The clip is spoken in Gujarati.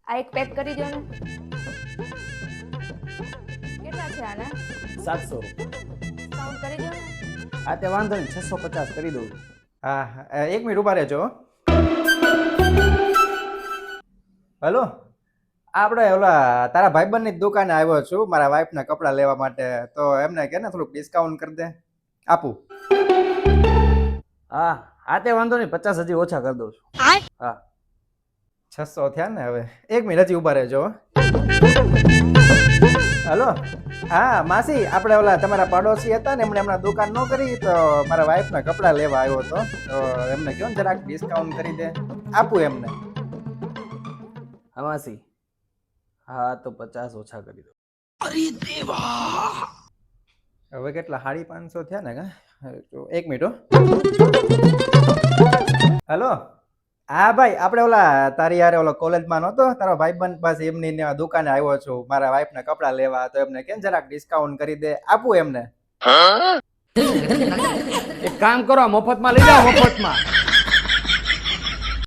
આ એક પેક કરી દો ને. કેટલા છે આના? 700 ડિસ્કાઉન્ટ કરી દો ને. આ તે વાંધો નહીં 650 કરી દઉં. હા એક મિનિટ ઉભા રહેજો. હલો આપણે ઓલા તારા ભાઈબંધની દુકાને આવ્યો છું મારા વાઈફના કપડાં લેવા માટે, તો એમને કે ને થોડુંક ડિસ્કાઉન્ટ કરી દે. આપું? હા તે વાંધો નહીં 50 હજી ઓછા કરી દઉં છું. હા 600 થયા ને હવે. એક મિનિટ હજી ઉભા રહેજો. હલો હા માસી, આપણે ઓલા તમારા પડોશી હતા ને એમણે હમણાં દુકાન ન કરી, તો મારા વાઈફના કપડાં લેવા આવ્યો હતો, તો એમને કહો ને જરાક ડિસ્કાઉન્ટ કરી દે. આપું એમને? હા માસી, હા તો 50 ઓછા કરી દો. અરે દેવા, હવે કેટલા 550 થયા ને કા? એક મિનિટ હો. હલો હા ભાઈ, આપણે ઓલા તારી યાર ઓલો કોલેજમાં નહોતો તારો ભાઈબંધ પાસે એમની દુકાને આવ્યો છું મારા વાઈફના કપડાં લેવા, તો એમને કેમ જરાક ડિસ્કાઉન્ટ કરી દે. આપું એમને? એક કામ કરો, મફતમાં લઈ જાઓ, મફતમાં.